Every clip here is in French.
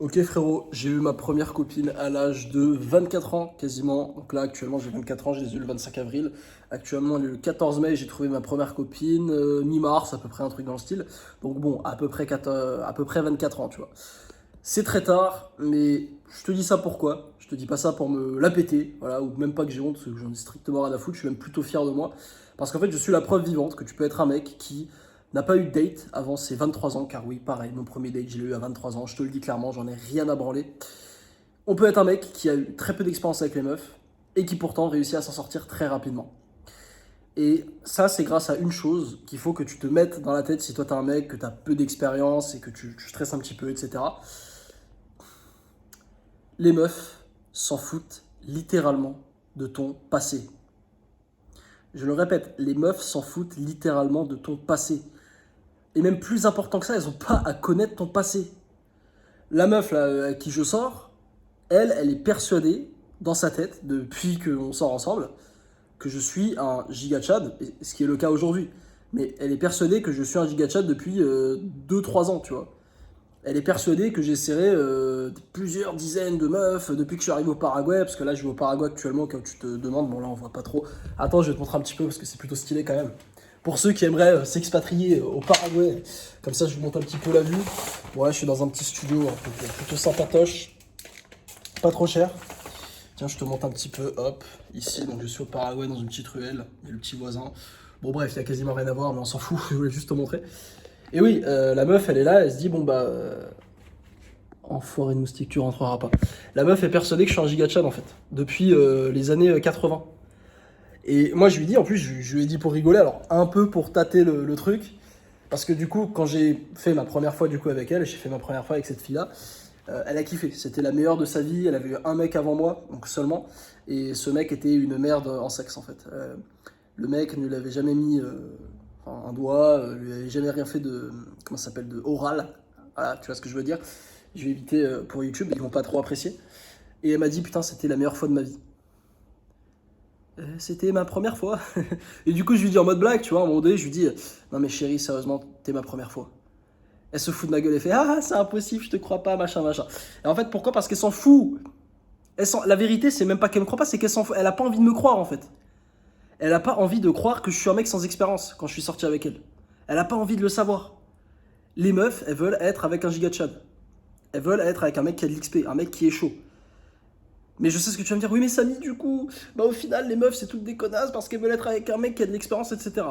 Ok frérot, j'ai eu ma première copine à l'âge de 24 ans quasiment. Donc là actuellement j'ai 24 ans, je l'ai eu le 25 avril. Actuellement le 14 mai j'ai trouvé ma première copine, mi-mars à peu près un truc dans le style. Donc bon, à peu près 24 ans tu vois. C'est très tard, mais je te dis ça pourquoi. Je te dis pas ça pour me la péter, voilà, ou même pas que j'ai honte, parce que j'en ai strictement rien à foutre, je suis même plutôt fier de moi. Parce qu'en fait je suis la preuve vivante que tu peux être un mec qui n'a pas eu de date avant ses 23 ans, car oui, pareil, mon premier date, je l'ai eu à 23 ans, je te le dis clairement, j'en ai rien à branler. On peut être un mec qui a eu très peu d'expérience avec les meufs, et qui pourtant réussit à s'en sortir très rapidement. Et ça, c'est grâce à une chose qu'il faut que tu te mettes dans la tête si toi t'es un mec, que t'as peu d'expérience et que tu stresses un petit peu, etc. Les meufs s'en foutent littéralement de ton passé. Je le répète, les meufs s'en foutent littéralement de ton passé. Et même plus important que ça, elles n'ont pas à connaître ton passé. La meuf là, avec qui je sors, elle est persuadée, dans sa tête, depuis qu'on sort ensemble, que je suis un giga Chad, ce qui est le cas aujourd'hui. Mais elle est persuadée que je suis un giga Chad depuis 2-3 ans, tu vois. Elle est persuadée que j'ai serré plusieurs dizaines de meufs depuis que je suis arrivé au Paraguay, parce que là je vais au Paraguay actuellement, quand tu te demandes, bon là on voit pas trop. Attends, je vais te montrer un petit peu parce que c'est plutôt stylé quand même. Pour ceux qui aimeraient s'expatrier au Paraguay, comme ça je vous montre un petit peu la vue. Bon là je suis dans un petit studio plutôt sympatoche, pas trop cher. Tiens, je te montre un petit peu, hop, ici, donc je suis au Paraguay dans une petite ruelle, il y a le petit voisin. Bon bref, il y a quasiment rien à voir, mais on s'en fout, je voulais juste te montrer. Et oui, la meuf, elle est là, elle se dit, bon bah, enfoiré de moustique, tu rentreras pas. La meuf est persuadée que je suis un gigachad en fait, depuis les années 80. Et moi je lui dis, en plus je lui ai dit pour rigoler, alors un peu pour tâter le truc, parce que du coup quand j'ai fait ma première fois du coup avec elle, j'ai fait ma première fois avec cette fille-là, elle a kiffé, c'était la meilleure de sa vie, elle avait eu un mec avant moi, donc seulement, et ce mec était une merde en sexe en fait. Le mec ne lui avait jamais mis un doigt, lui avait jamais rien fait de, comment ça s'appelle, de oral, voilà, tu vois ce que je veux dire. Je vais éviter pour YouTube, ils vont pas trop apprécier. Et elle m'a dit, putain, c'était la meilleure fois de ma vie. C'était ma première fois. Et du coup, je lui dis en mode blague, tu vois, à un moment donné, je lui dis, non mais chérie, sérieusement, t'es ma première fois. Elle se fout de ma gueule et fait, ah, c'est impossible, je te crois pas, machin, machin. Et en fait, pourquoi? Parce qu'elle s'en fout. La vérité, c'est même pas qu'elle me croit pas, c'est qu'elle s'en fout. Elle a pas envie de me croire, en fait. Elle a pas envie de croire que je suis un mec sans expérience quand je suis sorti avec elle. Elle a pas envie de le savoir. Les meufs, elles veulent être avec un giga Chad. Elles veulent être avec un mec qui a de l'XP, un mec qui est chaud. Mais je sais ce que tu vas me dire, oui mais Samy du coup, bah au final les meufs c'est toutes des connasses parce qu'elles veulent être avec un mec qui a de l'expérience, etc.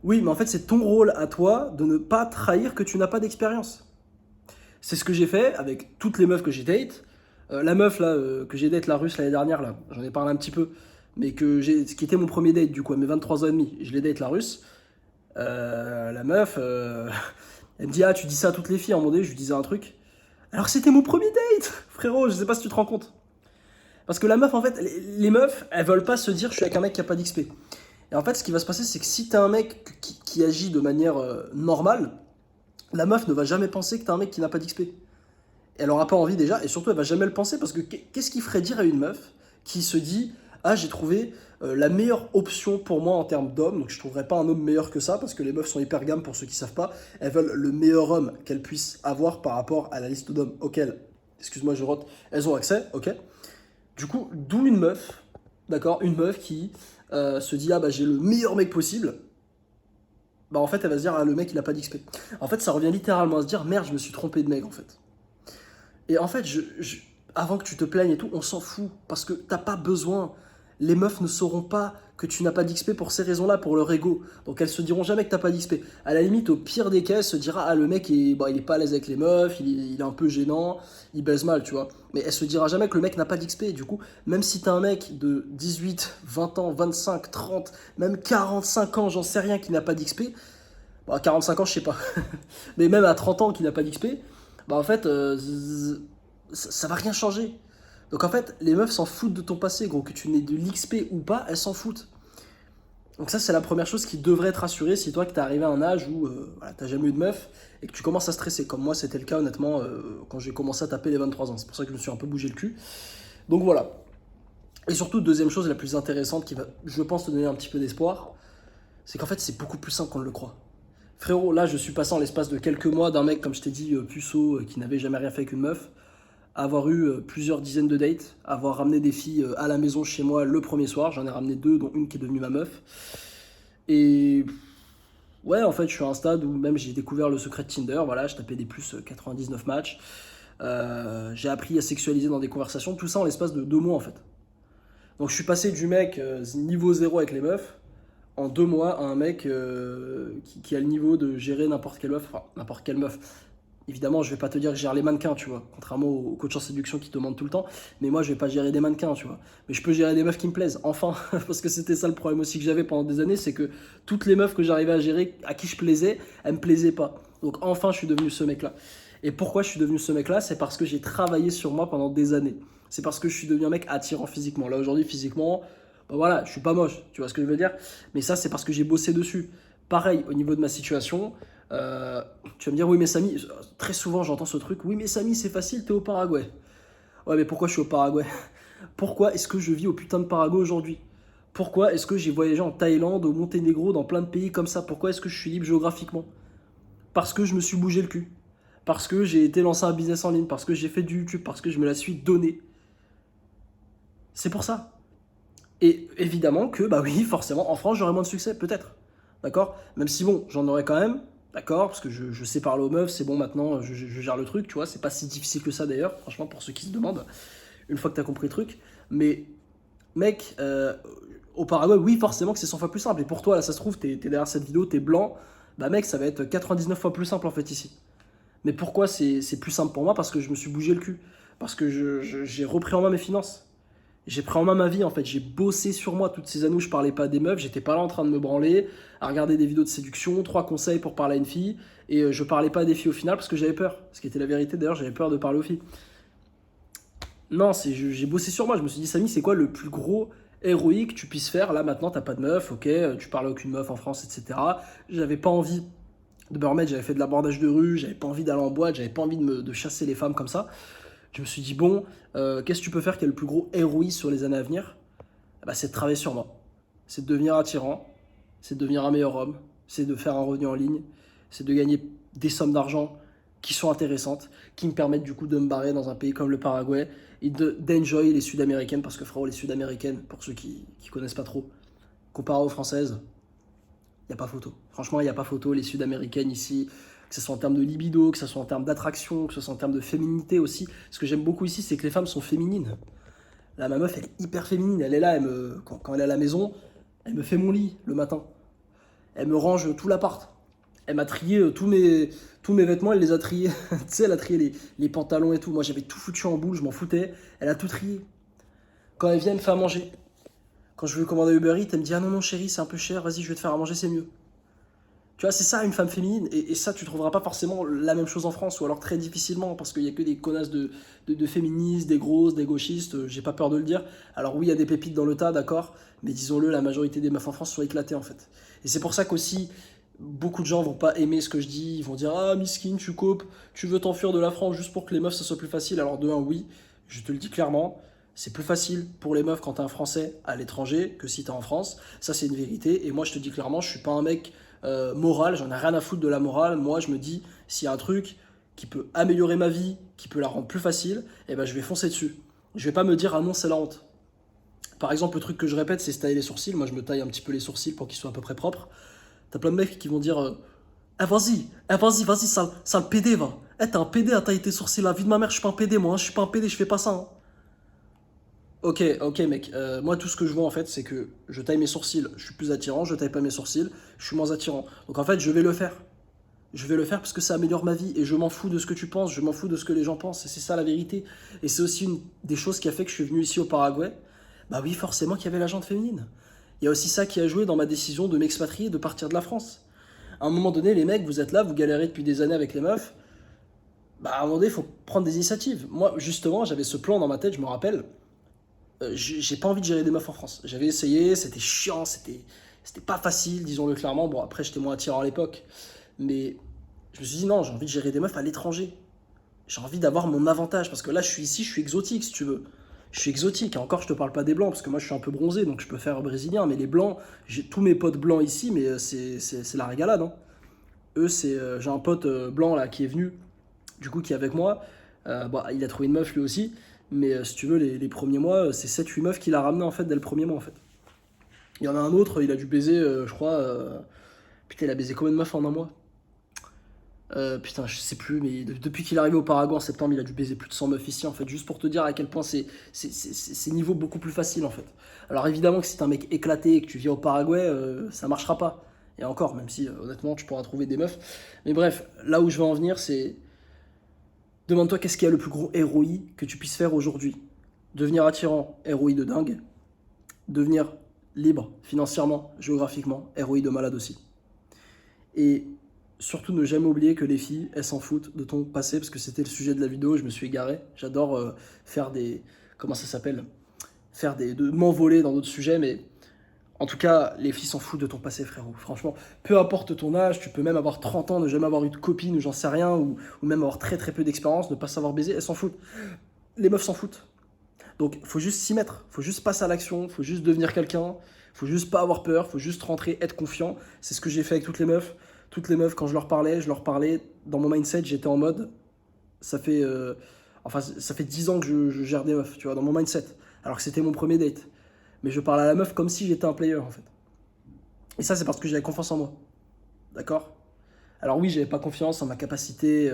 Oui mais en fait c'est ton rôle à toi de ne pas trahir que tu n'as pas d'expérience. C'est ce que j'ai fait avec toutes les meufs que j'ai date. La meuf là que j'ai date, la russe l'année dernière là, j'en ai parlé un petit peu, mais ce qui était mon premier date du coup à mes 23 ans et demi, je l'ai date la russe. La meuf, elle me dit ah tu dis ça à toutes les filles, à un moment donné je lui disais un truc. Alors c'était mon premier date, frérot, je sais pas si tu te rends compte. Parce que la meuf, en fait, les meufs, elles veulent pas se dire je suis avec un mec qui a pas d'XP. Et en fait, ce qui va se passer, c'est que si t'es un mec qui agit de manière normale, la meuf ne va jamais penser que t'es un mec qui n'a pas d'XP. Elle aura pas envie déjà, et surtout elle va jamais le penser, parce que qu'est-ce qui ferait dire à une meuf qui se dit ah j'ai trouvé la meilleure option pour moi en termes d'homme, donc je trouverais pas un homme meilleur que ça, parce que les meufs sont hyper gamme pour ceux qui savent pas, elles veulent le meilleur homme qu'elles puissent avoir par rapport à la liste d'hommes auxquels, excuse-moi je rote, elles ont accès, ok. Du coup, d'où une meuf, d'accord, une meuf qui se dit ah bah j'ai le meilleur mec possible, bah en fait elle va se dire ah le mec il a pas d'XP. En fait ça revient littéralement à se dire merde je me suis trompé de mec en fait. Et en fait avant que tu te plaignes et tout, on s'en fout parce que t'as pas besoin. Les meufs ne sauront pas que tu n'as pas d'XP pour ces raisons-là, pour leur ego. Donc elles se diront jamais que t'as pas d'XP. À la limite, au pire des cas, elle se dira ah le mec il est pas à l'aise avec les meufs, il est un peu gênant, il baise mal, tu vois. Mais elle se dira jamais que le mec n'a pas d'XP. Du coup, même si t'as un mec de 18, 20 ans, 25, 30, même 45 ans, j'en sais rien, qui n'a pas d'XP, bah, 45 ans, je sais pas. Mais même à 30 ans qui n'a pas d'XP, bah en fait, ça va rien changer. Donc en fait, les meufs s'en foutent de ton passé, gros. Que tu n'aies de l'XP ou pas, elles s'en foutent. Donc ça, c'est la première chose qui devrait te rassurer si toi, que t'es arrivé à un âge où voilà, t'as jamais eu de meuf et que tu commences à stresser. Comme moi, c'était le cas, honnêtement, quand j'ai commencé à taper les 23 ans. C'est pour ça que je me suis un peu bougé le cul. Donc voilà. Et surtout, deuxième chose la plus intéressante qui va, je pense, te donner un petit peu d'espoir, c'est qu'en fait, c'est beaucoup plus simple qu'on ne le croit. Frérot, là, je suis passé en l'espace de quelques mois d'un mec, comme je t'ai dit, puceau, qui n'avait jamais rien fait avec une meuf, à avoir eu plusieurs dizaines de dates, à avoir ramené des filles à la maison chez moi le premier soir. J'en ai ramené deux, dont une qui est devenue ma meuf. Et ouais, en fait, je suis à un stade où même j'ai découvert le secret de Tinder. Voilà, je tapais des plus 99 matchs. J'ai appris à sexualiser dans des conversations. Tout ça en l'espace de 2 mois, en fait. Donc je suis passé du mec niveau zéro avec les meufs en 2 mois à un mec qui a le niveau de gérer n'importe quelle meuf, enfin n'importe quelle meuf. Évidemment, je vais pas te dire que je gère les mannequins, tu vois, contrairement aux coachs en séduction qui te demandent tout le temps, mais moi je vais pas gérer des mannequins, tu vois. Mais je peux gérer des meufs qui me plaisent, enfin, parce que c'était ça le problème aussi que j'avais pendant des années, c'est que toutes les meufs que j'arrivais à gérer, à qui je plaisais, elles me plaisaient pas. Donc enfin, je suis devenu ce mec-là. Et pourquoi je suis devenu ce mec-là? C'est parce que j'ai travaillé sur moi pendant des années. C'est parce que je suis devenu un mec attirant physiquement. Là aujourd'hui, physiquement, bah voilà, je suis pas moche, tu vois ce que je veux dire? Mais ça, c'est parce que j'ai bossé dessus. Pareil, au niveau de ma situation, tu vas me dire, oui, mais Samy, très souvent j'entends ce truc, oui, mais Samy, c'est facile, t'es au Paraguay. Ouais, mais pourquoi je suis au Paraguay? Pourquoi est-ce que je vis au putain de Paraguay aujourd'hui? Pourquoi est-ce que j'ai voyagé en Thaïlande, au Monténégro, dans plein de pays comme ça? Pourquoi est-ce que je suis libre géographiquement? Parce que je me suis bougé le cul. Parce que j'ai été lancer un business en ligne, parce que j'ai fait du YouTube, parce que je me la suis donné. C'est pour ça. Et évidemment que, bah oui, forcément, en France, j'aurais moins de succès, peut-être. D'accord? Même si, bon, j'en aurais quand même, d'accord? Parce que je sais parler aux meufs, c'est bon, maintenant, je gère le truc, tu vois? C'est pas si difficile que ça, d'ailleurs, franchement, pour ceux qui se demandent, une fois que t'as compris le truc. Mais, mec, au Paraguay, oui, forcément que c'est 100 fois plus simple. Et pour toi, là, ça se trouve, t'es derrière cette vidéo, t'es blanc, bah mec, ça va être 99 fois plus simple, en fait, ici. Mais pourquoi c'est plus simple pour moi? Parce que je me suis bougé le cul. Parce que j'ai repris en main mes finances. J'ai pris en main ma vie en fait, j'ai bossé sur moi toutes ces années où je parlais pas des meufs, j'étais pas là en train de me branler, à regarder des vidéos de séduction, 3 conseils pour parler à une fille, et je parlais pas des filles au final parce que j'avais peur. Ce qui était la vérité d'ailleurs, j'avais peur de parler aux filles. Non, j'ai bossé sur moi, je me suis dit, Samy, c'est quoi le plus gros héroïque que tu puisses faire? Là maintenant, t'as pas de meuf, ok, tu parles à aucune meuf en France, etc. J'avais pas envie de me remettre, j'avais fait de l'abordage de rue, j'avais pas envie d'aller en boîte, j'avais pas envie de chasser les femmes comme ça. Je me suis dit, bon, qu'est-ce que tu peux faire qui est le plus gros héroïsme sur les années à venir? Bah, c'est de travailler sur moi. C'est de devenir attirant, c'est de devenir un meilleur homme, c'est de faire un revenu en ligne, c'est de gagner des sommes d'argent qui sont intéressantes, qui me permettent du coup de me barrer dans un pays comme le Paraguay et d'enjoy les Sud-Américaines, parce que frérot, les Sud-Américaines, pour ceux qui connaissent pas trop, comparé aux Françaises, il n'y a pas photo. Franchement, il n'y a pas photo. Les Sud-Américaines ici, que ce soit en termes de libido, que ce soit en termes d'attraction, que ce soit en termes de féminité aussi. Ce que j'aime beaucoup ici, c'est que les femmes sont féminines. Là, ma meuf, elle est hyper féminine. Elle est là, quand elle est à la maison, elle me fait mon lit le matin. Elle me range tout l'appart. Elle m'a trié tous mes vêtements, elle les a triés. Tu sais, elle a trié les pantalons et tout. Moi, j'avais tout foutu en boule, je m'en foutais. Elle a tout trié. Quand elle vient, elle me fait à manger. Quand je veux commander Uber Eats, elle me dit: ah non, non, chérie, c'est un peu cher, vas-y, je vais te faire à manger, c'est mieux. Tu vois, c'est ça une femme féminine. Et ça, tu trouveras pas forcément la même chose en France, ou alors très difficilement, parce qu'il y a que des connasses de féministes, des grosses, des gauchistes, j'ai pas peur de le dire. Alors oui, il y a des pépites dans le tas, d'accord, mais disons-le, la majorité des meufs en France sont éclatées en fait. Et c'est pour ça qu'aussi, beaucoup de gens vont pas aimer ce que je dis, ils vont dire: ah, miskin, tu copes, tu veux t'enfuir de la France juste pour que les meufs ça soit plus facile. Alors de un, oui, je te le dis clairement, c'est plus facile pour les meufs quand t'es un Français à l'étranger que si t'es en France. Ça, c'est une vérité. Et moi, je te dis clairement, je suis pas un mec moral, j'en ai rien à foutre de la morale. Moi, je me dis, s'il y a un truc qui peut améliorer ma vie, qui peut la rendre plus facile, eh ben, je vais foncer dessus. Je vais pas me dire: ah non, c'est la honte. Par exemple, le truc que je répète, c'est se tailler les sourcils. Moi, je me taille un petit peu les sourcils pour qu'ils soient à peu près propres. T'as plein de mecs qui vont dire: vas-y, sale PD, va. T'es un PD à tailler tes sourcils. La vie de ma mère, je suis pas un PD, moi. Je suis pas un PD, je fais pas ça. Ok, mec. Moi, tout ce que je vois, en fait, c'est que je taille mes sourcils, je suis plus attirant. Je taille pas mes sourcils, je suis moins attirant. Donc, en fait, je vais le faire. Je vais le faire parce que ça améliore ma vie. Et je m'en fous de ce que tu penses, je m'en fous de ce que les gens pensent. Et c'est ça la vérité. Et c'est aussi une des choses qui a fait que je suis venu ici au Paraguay. Bah oui, forcément qu'il y avait la gente féminine. Il y a aussi ça qui a joué dans ma décision de m'expatrier, de partir de la France. À un moment donné, les mecs, vous êtes là, vous galérez depuis des années avec les meufs. Bah, à un moment donné, il faut prendre des initiatives. Moi, justement, j'avais ce plan dans ma tête, je me rappelle. J'ai pas envie de gérer des meufs en France. J'avais essayé, c'était chiant, c'était pas facile, disons-le clairement. Bon, après, j'étais moins attirant à l'époque. Mais je me suis dit: non, j'ai envie de gérer des meufs à l'étranger. J'ai envie d'avoir mon avantage. Parce que là, je suis ici, je suis exotique, si tu veux. Je suis exotique. Et encore, je te parle pas des blancs, parce que moi, je suis un peu bronzé, donc je peux faire brésilien. Mais les blancs, j'ai tous mes potes blancs ici, mais c'est la régalade, hein. Eux, c'est j'ai un pote blanc là qui est venu, du coup qui est avec moi. Bah, il a trouvé une meuf lui aussi, mais si tu veux, les premiers mois, c'est 7-8 meufs qu'il a ramené en fait dès le premier mois en fait. Il y en a un autre, il a dû baiser, je crois. Putain, il a baisé combien de meufs en un mois? Putain, je sais plus, mais depuis qu'il est arrivé au Paraguay en septembre, il a dû baiser plus de 100 meufs ici, en fait, juste pour te dire à quel point c'est niveau beaucoup plus facile, en fait. Alors évidemment que si t'es un mec éclaté et que tu vis au Paraguay, ça marchera pas. Et encore, même si honnêtement, tu pourras trouver des meufs. Mais bref, là où je veux en venir, c'est demande-toi qu'est-ce qu'il y a le plus gros ROI que tu puisses faire aujourd'hui. Devenir attirant, ROI de dingue. Devenir libre financièrement, géographiquement, ROI de malade aussi. Et surtout, ne jamais oublier que les filles, elles s'en foutent de ton passé, parce que c'était le sujet de la vidéo, je me suis égaré. J'adore faire des... Comment ça s'appelle? Faire des... de m'envoler dans d'autres sujets, mais en tout cas, les filles s'en foutent de ton passé, frérot. Franchement, peu importe ton âge, tu peux même avoir 30 ans, ne jamais avoir eu de copine, ou j'en sais rien, ou même avoir très très peu d'expérience, ne pas savoir baiser, elles s'en foutent. Les meufs s'en foutent. Donc, faut juste s'y mettre, faut juste passer à l'action, faut juste devenir quelqu'un, faut juste pas avoir peur, faut juste rentrer, être confiant. C'est ce que j'ai fait avec toutes les meufs. Toutes les meufs, quand je leur parlais, dans mon mindset, j'étais en mode, ça fait, enfin, ça fait 10 ans que je gère des meufs, tu vois, dans mon mindset. Alors que c'était mon premier date. Mais je parlais à la meuf comme si j'étais un player, en fait. Et ça, c'est parce que j'avais confiance en moi. D'accord? Alors oui, j'avais pas confiance en ma capacité,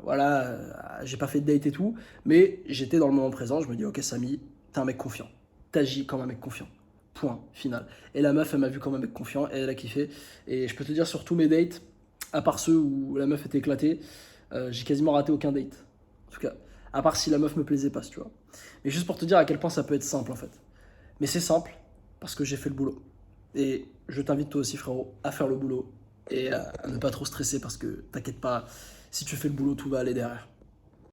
voilà, j'ai pas fait de date et tout, mais j'étais dans le moment présent, je me dis, ok Samy, t'es un mec confiant, t'agis comme un mec confiant, point, final. Et la meuf, elle m'a vu comme un mec confiant, et elle a kiffé, et je peux te dire sur tous mes dates, à part ceux où la meuf était éclatée, j'ai quasiment raté aucun date, en tout cas, à part si la meuf me plaisait pas, tu vois. Mais juste pour te dire à quel point ça peut être simple en fait. Mais c'est simple, parce que j'ai fait le boulot. Et je t'invite toi aussi frérot à faire le boulot et à ne pas trop stresser parce que t'inquiète pas, si tu fais le boulot, tout va aller derrière.